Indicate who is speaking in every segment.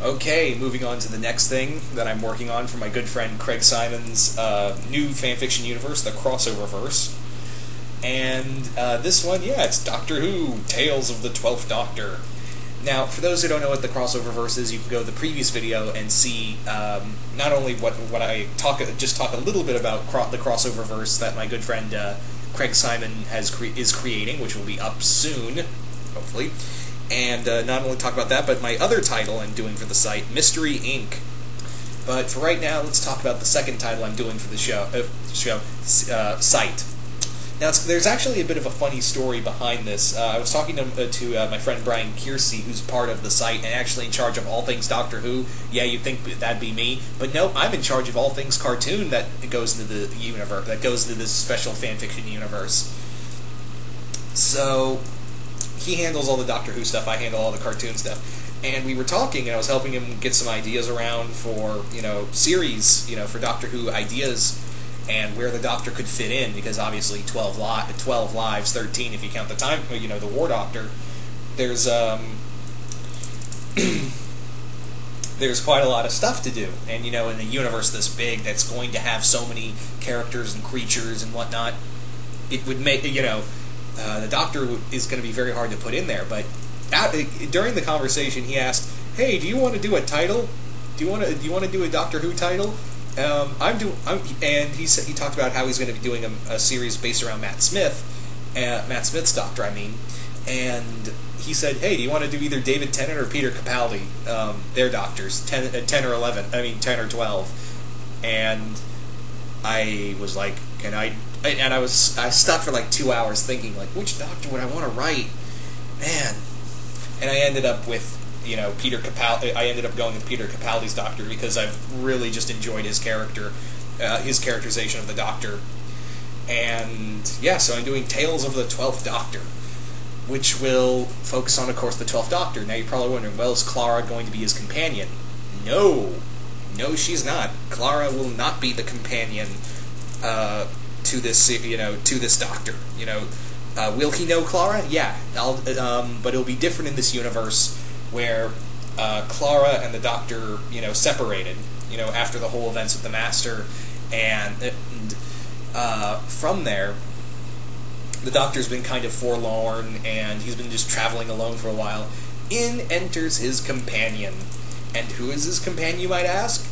Speaker 1: Okay, moving on to the next thing that I'm working on for my good friend Craig Simon's new fanfiction universe, the crossover verse. And this one, yeah, it's Doctor Who, Tales of the 12th Doctor. Now, for those who don't know what the crossover verse is, you can go to the previous video and see not only what I talk a little bit about the crossover verse that my good friend Craig Simon is creating, which will be up soon, hopefully. And not only talk about that, but my other title I'm doing for the site, Mystery Inc. But for right now, let's talk about the second title I'm doing for the site. Now, there's actually a bit of a funny story behind this. I was talking to my friend Brian Kiersey, who's part of the site and actually in charge of all things Doctor Who. Yeah, you'd think that'd be me, but no, I'm in charge of all things cartoon that goes into the universe, that goes into this special fanfiction universe. So he handles all the Doctor Who stuff, I handle all the cartoon stuff. And we were talking, and I was helping him get some ideas around for, series, for Doctor Who ideas, and where the Doctor could fit in, because obviously 12 lives, 13 if you count the time, the War Doctor. There's there's quite a lot of stuff to do, and in a universe this big that's going to have so many characters and creatures and whatnot, it would make the Doctor is going to be very hard to put in there. But during the conversation, he asked, "Hey, do you want to do a title? Do you want to do a Doctor Who title?" And he talked about how he's going to be doing a series based around Matt Smith's Doctor, and he said, "Hey, do you want to do either David Tennant or Peter Capaldi, their Doctors, 10 or 11? 10 or 12?" And I was like, "Can I?" And I stopped for like 2 hours thinking, like, which Doctor would I want to write, man? And I ended up with Peter Capaldi. I ended up going with Peter Capaldi's Doctor because I've really just enjoyed his characterization of the Doctor. And yeah, so I'm doing Tales of the 12th Doctor, which will focus on, of course, the 12th Doctor. Now you're probably wondering, well, is Clara going to be his companion? No, she's not. Clara will not be the companion to this Doctor. Will he know Clara? Yeah, but it'll be different in this universe, where Clara and the Doctor, separated, after the whole events with the Master, and from there, the Doctor's been kind of forlorn, and he's been just traveling alone for a while. In enters his companion. And who is his companion, you might ask?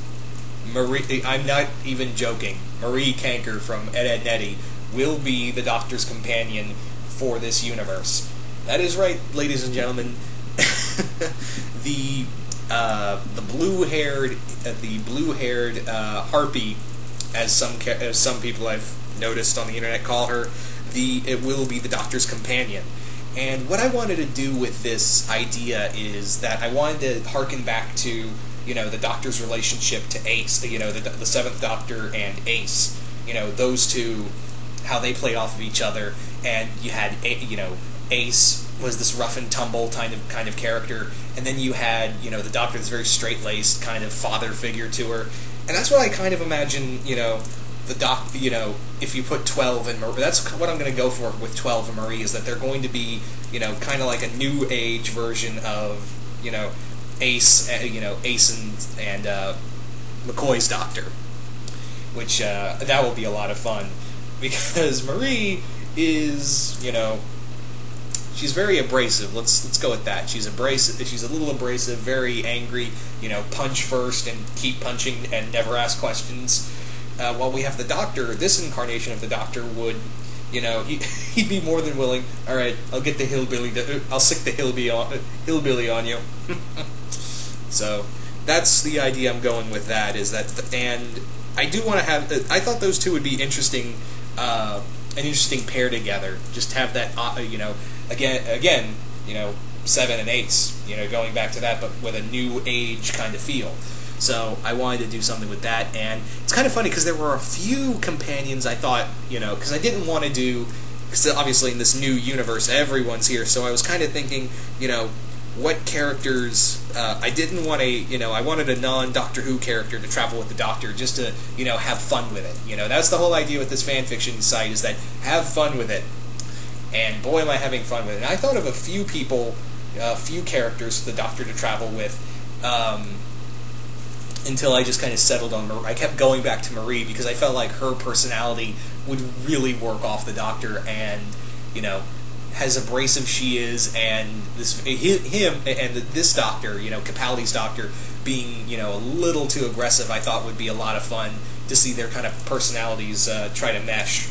Speaker 1: Marie. I'm not even joking. Marie Canker from Ed, Edd n Eddy will be the Doctor's companion for this universe. That is right, ladies and gentlemen. the blue-haired harpy, as some people I've noticed on the internet call her, it will be the Doctor's companion. And what I wanted to do with this idea is that I wanted to harken back to the Doctor's relationship to Ace, the Seventh Doctor and Ace, those two, how they played off of each other. And you had Ace was this rough and tumble kind of character, and then you had the Doctor, this very straight-laced kind of father figure to her, and that's what I kind of imagine the if you put 12 and Marie, that's what I'm going to go for with 12 and Marie, is that they're going to be kind of like a new age version of Ace, Ace and McCoy's Doctor, which that will be a lot of fun, because Marie is she's very abrasive. Let's go with that. She's abrasive. She's a little abrasive, very angry. Punch first and keep punching and never ask questions. While we have the Doctor, this incarnation of the Doctor would, he'd be more than willing. All right, I'll get the hillbilly. I'll sick the hillbilly on you. So that's the idea I'm going with. That is that, and I do want to have. I thought those two would be interesting. An interesting pair together. Just have that, again, 7 and Ace, going back to that, but with a new age kind of feel. So I wanted to do something with that, and it's kind of funny because there were a few companions I thought, because I didn't want to do, because obviously in this new universe everyone's here, so I was kind of thinking, what characters, I didn't want I wanted a non-Doctor Who character to travel with the Doctor, just to, have fun with it. That's the whole idea with this fanfiction site, is that have fun with it. And boy, am I having fun with it. And I thought of a few people, a few characters for the Doctor to travel with. until I just kind of settled on Marie. I kept going back to Marie because I felt like her personality would really work off the Doctor, and, you know, as abrasive she is, and this Doctor, you know, Capaldi's Doctor, being, you know, a little too aggressive, I thought would be a lot of fun to see their kind of personalities try to mesh.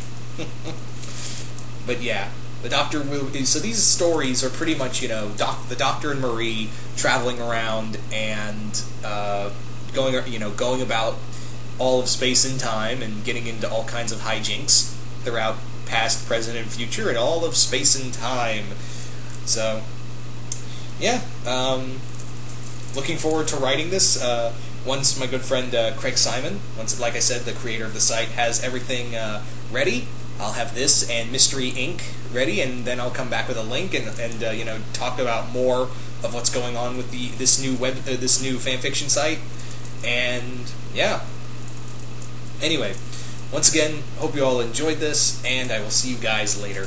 Speaker 1: But yeah, the Doctor will. So these stories are pretty much, you know, the Doctor and Marie traveling around and going about all of space and time and getting into all kinds of hijinks throughout past, present, and future, and all of space and time. So yeah, looking forward to writing this. Once my good friend Craig Simon, like I said, the creator of the site, has everything ready, I'll have this and Mystery Inc. ready, and then I'll come back with a link and you know, talk about more of what's going on with this new fanfiction site. And yeah. Anyway, once again, hope you all enjoyed this, and I will see you guys later.